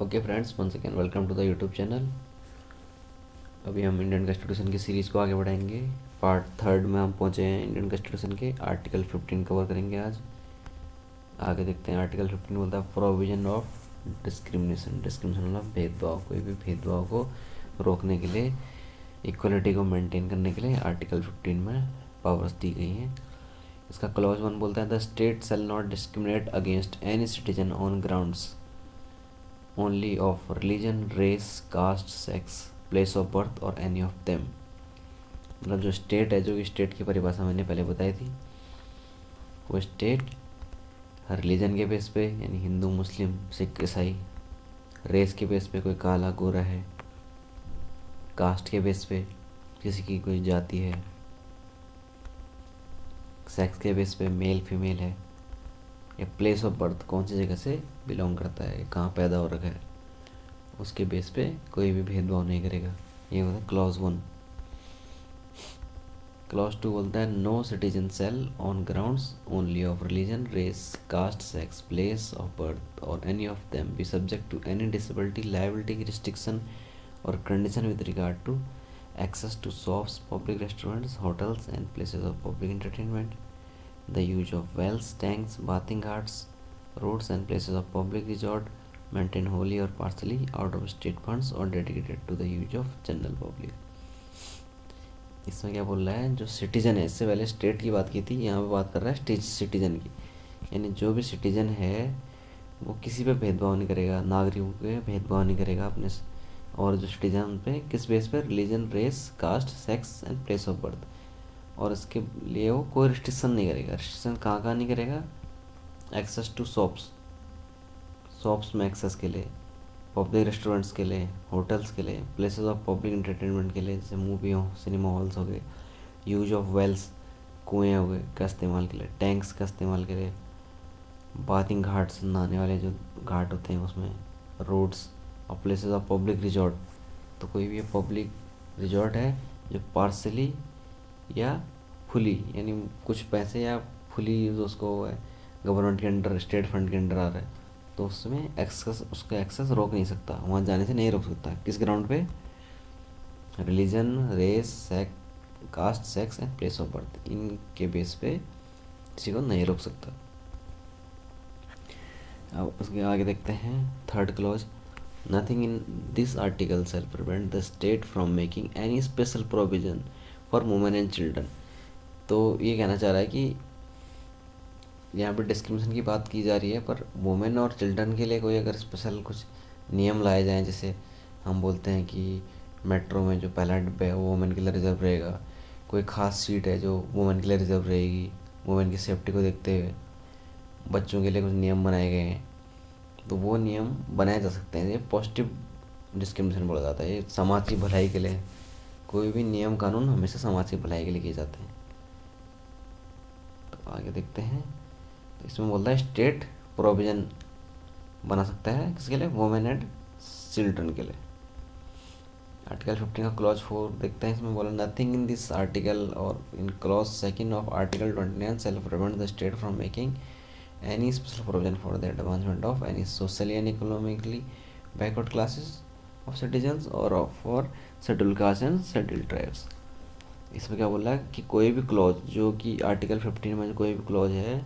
Okay friends, once again welcome to the YouTube channel. अभी हम Indian constitution की series को आगे बढ़ाएंगे। पार्ट थर्ड में हम पहुंचे हैं। इंडियन कॉन्स्टिट्यूशन के आर्टिकल 15 कवर करेंगे आज। आगे देखते हैं। आर्टिकल 15 बोलता है प्रोविजन ऑफ डिस्क्रिमिनेशन। डिस्क्रिमिनेशन मतलब भेदभाव, कोई भी भेदभाव को रोकने के लिए, इक्वलिटी को मेंटेन करने के लिए आर्टिकल 15 में पावर्स दी गई हैं। इसका क्लॉज 1 बोलता है the state shall not discriminate against any citizen on grounds only of religion, race, caste, sex, place of birth और एनी ऑफ देम। मतलब जो स्टेट है, जो कि स्टेट की परिभाषा मैंने पहले बताई थी, वो स्टेट रिलीजन के बेस पे यानी हिंदू, मुस्लिम, सिख, ईसाई, रेस के बेस पे कोई काला गोरा है, कास्ट के बेस पे किसी की कोई जाति है, सेक्स के बेस पे मेल फीमेल है, या प्लेस ऑफ बर्थ कौन सी जगह से बिलोंग करता है, कहाँ पैदा हो रखा है, उसके बेस पे कोई भी भेदभाव नहीं करेगा। ये होता है क्लॉज 1। क्लॉज 2 बोलता है no citizen shall on grounds only of religion, race, caste, sex, place of birth और any of them be subject to any disability, liability, restriction और condition with regard to access to shops, public restaurants, hotels and places of public entertainment, the use of wells, tanks, bathing ghats, roads and places of public resort maintained wholly or partially out of state funds or dedicated to the use of general public। इसमें क्या बोल रहा है, जो citizen है, इससे पहले state की बात की थी, यहाँ पे बात कर रहा है सिटीजन की। यानी जो भी सिटीजन है वो किसी पे भेदभाव नहीं करेगा, नागरिकों पे भेदभाव नहीं करेगा अपने। और जो सिटीजन पे किस बेस पे, religion, race, caste, sex and place of birth. और इसके लिए वो कोई रिस्ट्रिक्शन नहीं करेगा। रिस्ट्रिक्शन कहाँ कहाँ नहीं करेगा, एक्सेस टू शॉप्स, शॉप्स में एक्सेस के लिए, पब्लिक रेस्टोरेंट्स के लिए, होटल्स के लिए, प्लेसेस ऑफ पब्लिक एंटरटेनमेंट के लिए जैसे मूवी हो, सिनेमा हॉल्स हो गए, यूज ऑफ वेल्स, कुएँ हो गए का इस्तेमाल के लिए, टैंक्स का इस्तेमाल के लिए, बाथिंग घाट्स, नहाने वाले जो घाट होते हैं उसमें, रोड्स और प्लेसेस ऑफ पब्लिक रिजॉर्ट। तो कोई भी पब्लिक रिजॉर्ट है जो पार्सली या फुली, यानी कुछ पैसे या फुली उसको है गवर्नमेंट के अंडर, स्टेट फंड के अंडर आ रहा है, तो उसमें एक्सेस, उसका एक्सेस रोक नहीं सकता, वहाँ जाने से नहीं रोक सकता। किस ग्राउंड पे, religion, race, caste, sex and place of birth, इनके बेस पे किसी को नहीं रोक सकता। अब उसके आगे देखते हैं third clause. Nothing in this article shall prevent the state from making any special provision for women and children. तो ये कहना चाह रहा है कि यहाँ पर डिस्क्रिमिनेशन की बात की जा रही है, पर वुमेन और चिल्ड्रन के लिए कोई अगर स्पेशल कुछ नियम लाए जाएँ, जैसे हम बोलते हैं कि मेट्रो में जो पहला डिब्बा है वो वुमेन के लिए रिजर्व रहेगा, कोई ख़ास सीट है जो वुमेन के लिए रिजर्व रहेगी, वुमेन की सेफ्टी को देखते हुए बच्चों के लिए कुछ नियम बनाए गए हैं, तो वो नियम बनाए जा सकते हैं। ये पॉजिटिव डिस्क्रिमिनेशन बोला जाता है, ये समाज की भलाई के लिए। कोई भी नियम कानून हमेशा समाज की भलाई के लिए किए जाते हैं। तो आगे देखते हैं। तो इसमें बोलता है स्टेट प्रोविजन बना सकता है किसके लिए, वुमेन एंड चिल्ड्रन के लिए। आर्टिकल 15 का क्लॉज 4 देखते हैं। इसमें बोला नथिंग इन दिस आर्टिकल और in clause 2 of article 29 shall prevent the state from making any special provision for the advancement of any socially and economically backward classes of citizens or for scheduled castes and scheduled tribes। इसमें क्या बोल रहा है कि कोई भी clause, जो कि आर्टिकल 15 में जो कोई भी क्लॉज है,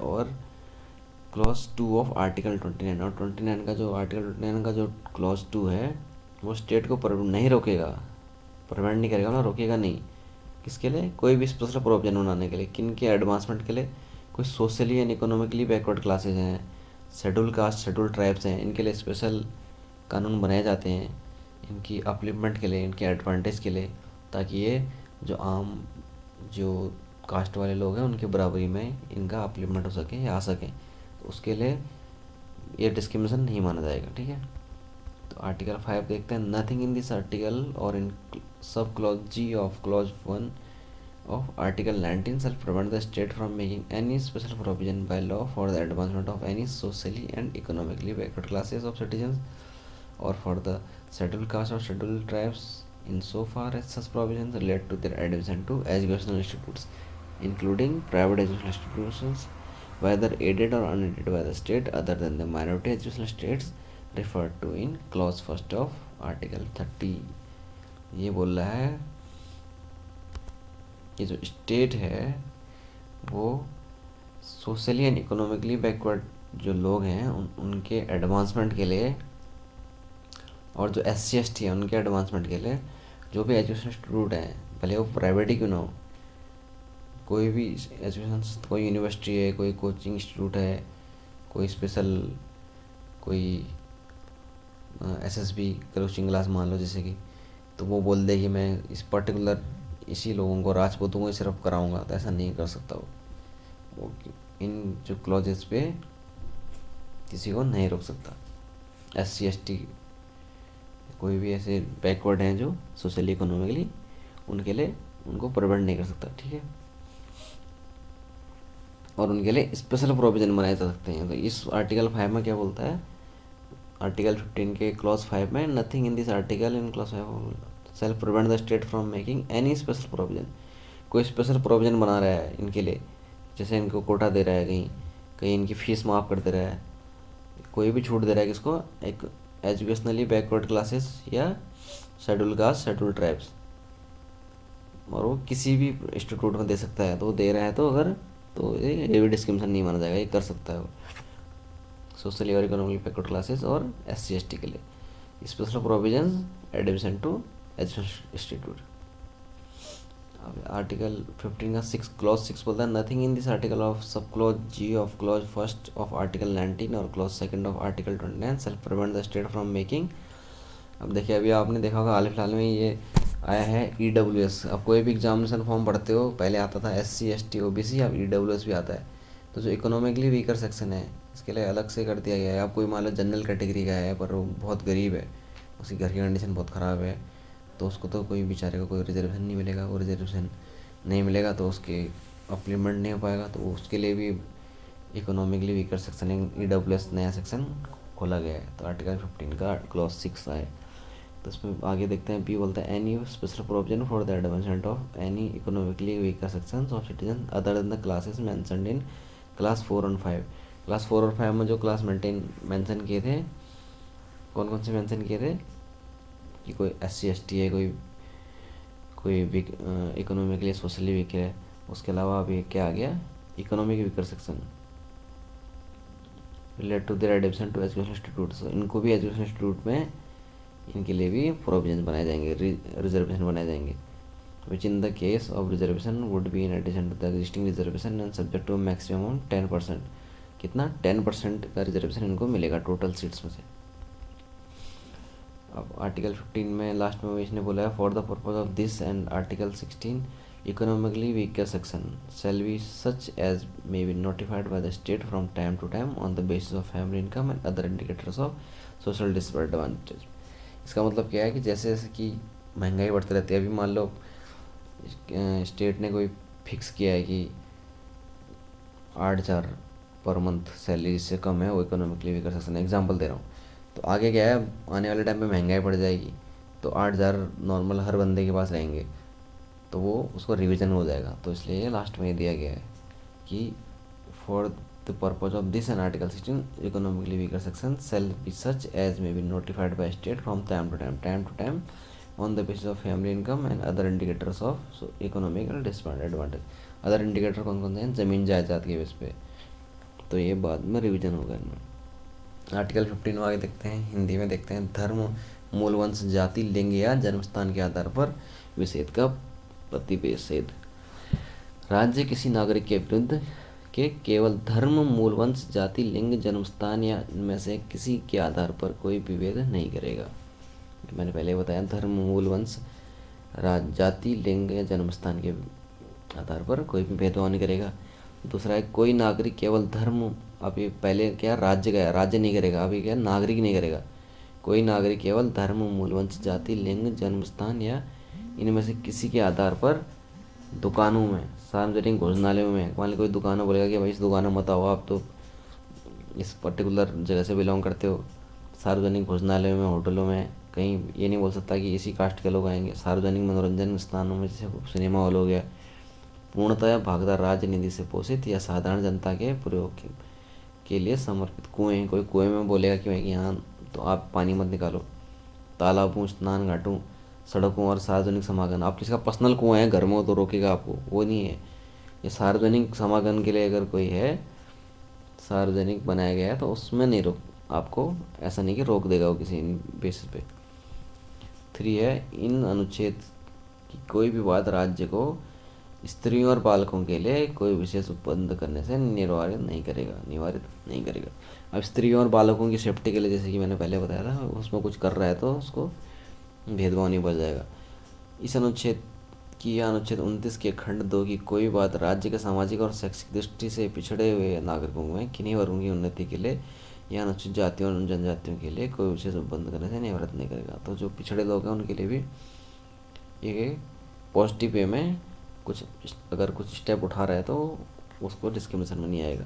और क्लॉज 2 ऑफ आर्टिकल 29, और 29 का जो आर्टिकल 29 का जो क्लॉज 2 है वो स्टेट को नहीं रोकेगा, प्रिवेंट नहीं करेगा ना, रोकेगा नहीं। किसके लिए, कोई भी स्पेशल प्रोविजन बनाने के लिए, किन के एडवांसमेंट के लिए, कोई socially and economically backward classes हैं, शेड्यूल कास्ट, शेड्यूल ट्राइब्स हैं, इनके लिए स्पेशल कानून बनाए जाते हैं, इनकी अपलिफ्टमेंट के लिए, इनके एडवांटेज के लिए, ताकि ये जो आम जो कास्ट वाले लोग हैं उनकी बराबरी में इनका अपलिफ्टमेंट हो सके या आ सके, तो उसके लिए ये डिस्क्रिमिनेशन नहीं माना जाएगा। ठीक है। तो आर्टिकल 5 देखते हैं। नथिंग इन दिस आर्टिकल और इन सब clause G of clause 1 of Article 19 shall prevent the state from making any special provision by law for the advancement of any socially and economically backward classes of citizens or for the scheduled caste or scheduled tribes in so far as such provisions relate to their admission to educational institutes, including private educational institutions, whether aided or unaided by the state other than the minority educational states referred to in clause first of article 30। ये बोल रहा है कि जो state है वो socially and economically backward जो लोग हैं उनके एडवांसमेंट के लिए, और जो SC ST है उनके एडवांसमेंट के लिए जो भी एजुकेशन इंस्टीट्यूट है, भले वो प्राइवेट ही क्यों ना हो, कोई भी एजुकेशन, कोई यूनिवर्सिटी है, कोई कोचिंग इंस्टीट्यूट है, कोई स्पेशल, कोई SSB कोचिंग क्लास मान लो जैसे कि, तो वो बोल दे कि मैं इस पर्टिकुलर इसी लोगों को, राजपूतों को सिर्फ कराऊंगा, तो ऐसा नहीं कर सकता वो इन जो क्लॉजेस पे किसी को नहीं रोक सकता। SC ST कोई भी ऐसे बैकवर्ड हैं जो सोशली इकोनॉमिकली, उनके लिए उनको प्रिवेंट नहीं कर सकता, ठीक है। और उनके लिए स्पेशल प्रोविज़न बनाए जा सकते हैं। तो इस आर्टिकल 5 में क्या बोलता है, आर्टिकल 15 के क्लॉज 5 में, nothing in this article in clause 5 self prevent the state from making any special provision. कोई स्पेशल प्रोविज़न बना रहा है इनके लिए, जैसे इनको कोटा दे रहा है, कहीं कहीं इनकी फ़ीस माफ़ कर दे रहा है, कोई भी छूट दे रहा है किसको, एक एजुकेशनली बैकवर्ड क्लासेस या शेड्यूल कास्ट, शेड्यूल ट्राइब्स, और वो किसी भी इंस्टीट्यूट में दे सकता है, तो वो दे रहा है, तो अगर तो ये भी डिस्क्रिमिनेशन नहीं माना जाएगा, ये कर सकता है वो सोशली और इकोनॉमिकली बैकवर्ड क्लासेस और SC ST के लिए special provision admission to education institute. अब आर्टिकल 15 का क्लॉज 6 बोलता है, nothing in this article of sub clause G of clause first of article 19 और clause second of article 29 self prevent the state from making. अब देखिए, अभी आपने देखा होगा हाल फिलहाल में ये आया है EWS। अब कोई भी एग्जामिनेशन फॉर्म भरते हो, पहले आता था SC ST OBC, अब EWS भी आता है। तो जो इकोनॉमिकली वीकर सेक्शन है इसके लिए अलग से कर दिया गया है। अब कोई मान लो जनरल कैटेगरी का है पर वो बहुत गरीब है, उसकी घर की कंडीशन बहुत ख़राब है, तो उसको तो कोई बेचारे को कोई रिजर्वेशन नहीं मिलेगा। वो रिजर्वेशन नहीं मिलेगा तो उसके अप्लीमेंट नहीं हो पाएगा, तो उसके लिए भी इकोनॉमिकली वीकर सेक्शन EWS नया सेक्शन खोला गया है। तो आर्टिकल 15 का क्लॉज 6 है। तो इसमें आगे देखते हैं, P बोलता है any special provision for the advancement of any economically weaker sections of citizen other than the classes mentioned in class 4 और 5। क्लास 4 और 5 में जो क्लास मेंशन किए थे, कौन कौन से मेंशन किए थे कि कोई SC ST है, कोई इकोनॉमिकली सोशली वीकर है। उसके अलावा अभी क्या आ गया, economic weaker section relate to their admission to education institute. इनको भी एजुकेशन इंस्टीट्यूट में इनके लिए भी प्रोविजन बनाए जाएंगे, रिजर्वेशन बनाए जाएंगे, which in the case of reservation would be in addition to the existing reservation and subject to maximum 10%। कितना, 10% का रिजर्वेशन इनको मिलेगा टोटल सीट्स में से। अब आर्टिकल 15 में लास्ट में इसने बोला है, for the purpose of this and article 16 economically weaker section shall be such as may be notified by the state from time to time on the basis of family income and other indicators of social disadvantage। इसका मतलब क्या है कि जैसे जैसे कि महंगाई बढ़ती रहती है, अभी मान लो स्टेट ने कोई फिक्स किया है कि 8,000 पर मंथ सैलरी से कम है वो इकोनॉमिकली वीकर सेक्शन, एग्जांपल दे रहा हूँ। तो आगे क्या है, आने वाले टाइम में महंगाई बढ़ जाएगी, तो 8,000 नॉर्मल हर बंदे के पास रहेंगे, तो वो उसको रिवीजन हो जाएगा। तो इसलिए लास्ट में ये दिया गया है कि for the purpose of this and article 16 economically weaker section shall be such as may be notified by state from time to time on the basis of family income and other indicators of economical disadvantage। Other indicator कौन कौन से हैं, ज़मीन जायदाद के base पे, तो ये बाद में रिवीजन होगा इनमें। आर्टिकल 15 में आगे देखते हैं, हिंदी में देखते हैं, धर्म, मूल वंश, जाति, लिंग या जन्मस्थान के आधार पर विषेद का प्रतिषेध। राज्य किसी नागरिक के विरुद्ध के केवल धर्म, मूल वंश, जाति, लिंग, जन्मस्थान या इनमें से किसी के आधार पर कोई विभेद नहीं करेगा। मैंने पहले बताया, धर्म, मूल वंश, जाति, लिंग या जन्मस्थान के आधार पर कोई भी भेदभाव नहीं करेगा। दूसरा है, कोई नागरिक केवल धर्म, अभी पहले क्या राज्य का है, राज्य नहीं करेगा, अभी क्या नागरिक नहीं करेगा। कोई नागरिक केवल धर्म, मूल वंश, जाति, लिंग, जन्मस्थान या इनमें से किसी के आधार पर दुकानों में, सार्वजनिक भोजनालयों में, मान ली कोई दुकानों बोलेगा कि भाई इस दुकान में मत आओ, आप तो इस पर्टिकुलर जगह से बिलोंग करते हो। सार्वजनिक भोजनालयों में, होटलों में, कहीं ये नहीं बोल सकता कि इसी कास्ट के लोग आएंगे। सार्वजनिक मनोरंजन स्थानों में, जैसे सिनेमा हॉल हो गया, पूर्णतः भागीदार राज्य निधि से पोषित या साधारण जनता के प्रयोग के लिए समर्पित कुएं। कोई कुएं में बोलेगा कि भाई यहाँ तो आप पानी मत निकालो। तालाबों, स्नान घाटों, सड़कों और सार्वजनिक समागम। आप किसी का पर्सनल कुआं है घर में हो तो रोकेगा आपको, वो नहीं है। ये सार्वजनिक समागम के लिए अगर कोई है, सार्वजनिक बनाया गया है तो उसमें नहीं रोक, आपको ऐसा नहीं कि रोक देगा वो किसी बेसिस पे। 3 है, इन अनुच्छेद की कोई भी बात राज्य को स्त्रियों और बालकों के लिए कोई विशेष उपबंध करने से निवारित नहीं करेगा। अब स्त्रियों और बालकों की सेफ्टी के लिए, जैसे कि मैंने पहले बताया था, उसमें कुछ कर रहा है तो उसको भेदभाव नहीं बढ़ जाएगा। इस अनुच्छेद की या अनुच्छेद 29 के खंड 2 की कोई बात राज्य के सामाजिक और शैक्षिक दृष्टि से पिछड़े हुए नागरिकों में किन्हीं वर्गों की उन्नति के लिए या अनुसूचित जातियों और जनजातियों के लिए कोई विशेष उपबंध करने से निवृत्त नहीं करेगा। तो जो पिछड़े लोग हैं उनके लिए भी ये पॉजिटिव वे में कुछ अगर कुछ स्टेप उठा रहा है तो उसको डिस्क्रिमिनेशन में नहीं आएगा।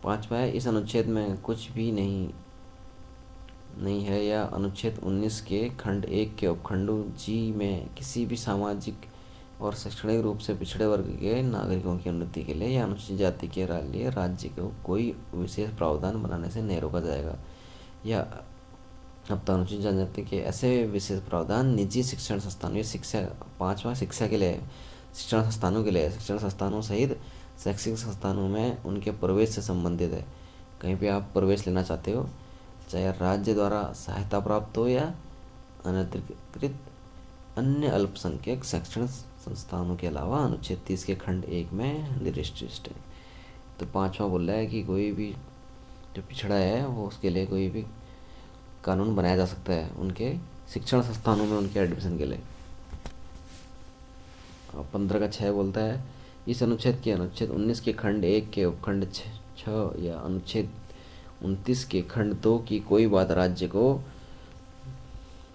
5वां है, इस अनुच्छेद में कुछ भी नहीं है या अनुच्छेद 19 के खंड 1 के उपखंडों जी में किसी भी सामाजिक और शैक्षणिक रूप से पिछड़े वर्ग के नागरिकों की उन्नति के लिए या अनुसूचित जाति के लिए राज्य को कोई विशेष प्रावधान बनाने से नहीं रोका जाएगा। या अब तो अनुसूचित जनजाति के ऐसे विशेष प्रावधान निजी शिक्षण संस्थान, ये शिक्षा 5वां शिक्षा के लिए, शिक्षण संस्थानों के लिए, शिक्षण संस्थानों सहित शैक्षिक संस्थानों में उनके प्रवेश से संबंधित है। कहीं पे आप प्रवेश लेना चाहते हो, चाहे राज्य द्वारा सहायता प्राप्त हो या अनधिकृत अन्य अल्पसंख्यक शैक्षणिक संस्थानों के अलावा अनुच्छेद 30 के खंड 1 में निर्दिष्ट है। तो 5वां बोल रहा है कि कोई भी जो पिछड़ा है वो उसके लिए कोई भी कानून बनाया जा सकता है उनके शिक्षण संस्थानों में उनके एडमिशन के लिए। 15 का 6 बोलता है, इस अनुच्छेद 19 के खंड 1 के उपखंड 6 या अनुच्छेद 29 के खंड 2 की कोई बात राज्य को,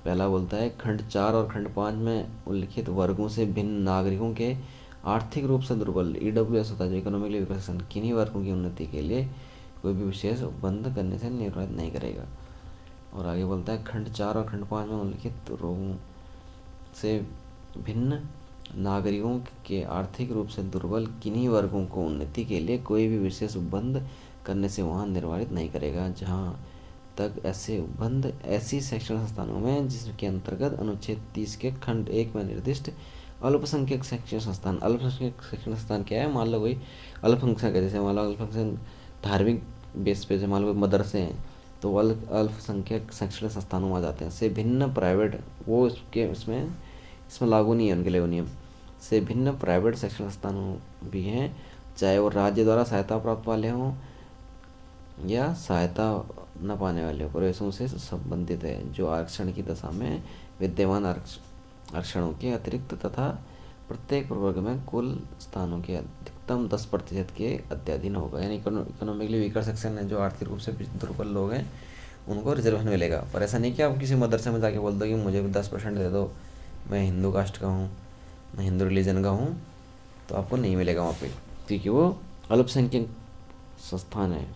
पहला बोलता है खंड 4 और खंड 5 में उल्लिखित वर्गों से भिन्न नागरिकों के आर्थिक रूप से दुर्बल EWS होता है जो इकोनॉमिकली वीकर सेक्शन, किन्हीं वर्गों की उन्नति के लिए कोई भी विशेष उपबंध करने से निवृत्त नहीं करेगा। और आगे बोलता है खंड 4 और खंड 5 में उल्लिखित रोगों से भिन्न नागरिकों के आर्थिक रूप से दुर्बल किन्हीं वर्गों को उन्नति के लिए कोई भी विशेष उपबंध करने से वहाँ निर्वारित नहीं करेगा, जहाँ तक ऐसे उपबंध ऐसी शैक्षणिक संस्थानों में जिसके अंतर्गत अनुच्छेद 30 के खंड 1 में निर्दिष्ट अल्पसंख्यक शैक्षणिक संस्थान। अल्पसंख्यक शैक्षणिक संस्थान क्या है? मान लो कोई अल्पसंख्यक है, जैसे मान लो अल्पसंख्यक धार्मिक बेस पे, जैसे मान लो मदरसे हैं तो अल्पसंख्यक शैक्षणिक संस्थानों में आ जाते हैं। से भिन्न प्राइवेट, वो इसमें लागू नहीं है उनके लिए वो नियम। से भिन्न प्राइवेट शैक्षणिक संस्थानों भी हैं, चाहे वो राज्य द्वारा सहायता प्राप्त वाले हों या सहायता न पाने वाले प्रवेशों से संबंधित है, जो आरक्षण की दशा में विद्यमान आरक्षणों के अतिरिक्त तथा प्रत्येक प्रवर्ग में कुल स्थानों के अधिकतम 10% के अत्याधीन होगा। यानी इकोनॉमिकली वीकर सेक्शन है, जो आर्थिक रूप से दुर्बल लोग हैं उनको रिजर्वेशन मिलेगा। पर ऐसा नहीं कि आप किसी मदरसे में जाके बोल दो कि मुझे भी 10% दे दो, मैं हिंदू कास्ट का हूँ, मैं हिंदू रिलीजन का हूँ, तो आपको नहीं मिलेगा वहाँ पे, क्योंकि वो अल्पसंख्यक संस्थान है।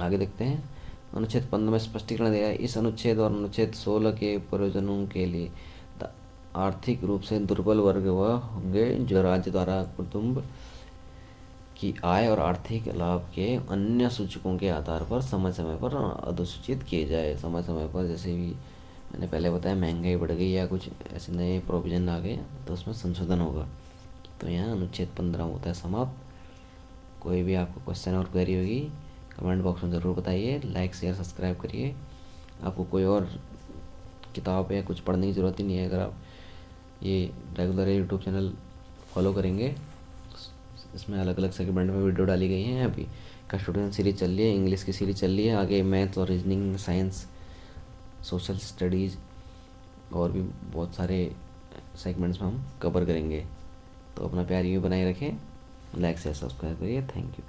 आगे देखते हैं, अनुच्छेद 15 में स्पष्टीकरण दिया है, इस अनुच्छेद और अनुच्छेद 16 के प्रयोजनों के लिए आर्थिक रूप से दुर्बल वर्ग वह होंगे जो राज्य द्वारा कुटुंब की आय और आर्थिक लाभ के अन्य सूचकों के आधार पर समय समय पर अधोसूचित किए जाए। समय समय पर, जैसे भी मैंने पहले बताया, महंगाई बढ़ गई या कुछ ऐसे नए प्रोविज़न आ गए तो उसमें संशोधन होगा। तो यहाँ अनुच्छेद 15 होता है समाप्त। कोई भी आपको क्वेश्चन और क्वेरी होगी कमेंट बॉक्स में ज़रूर बताइए। लाइक शेयर सब्सक्राइब करिए। आपको कोई और किताब या कुछ पढ़ने की ज़रूरत ही नहीं है अगर आप ये रेगुलर यूट्यूब चैनल फॉलो करेंगे। इसमें अलग अलग सेगमेंट में वीडियो डाली गई हैं। अभी का स्टूडेंट सीरीज चल रही है, इंग्लिश की सीरीज चल रही है, आगे मैथ और रीजनिंग, साइंस, सोशल स्टडीज़ और भी बहुत सारे सेगमेंट्स में हम कवर करेंगे। तो अपना प्यार यूँ बनाए रखें, लाइक शेयर सब्सक्राइब करिए। Thank you.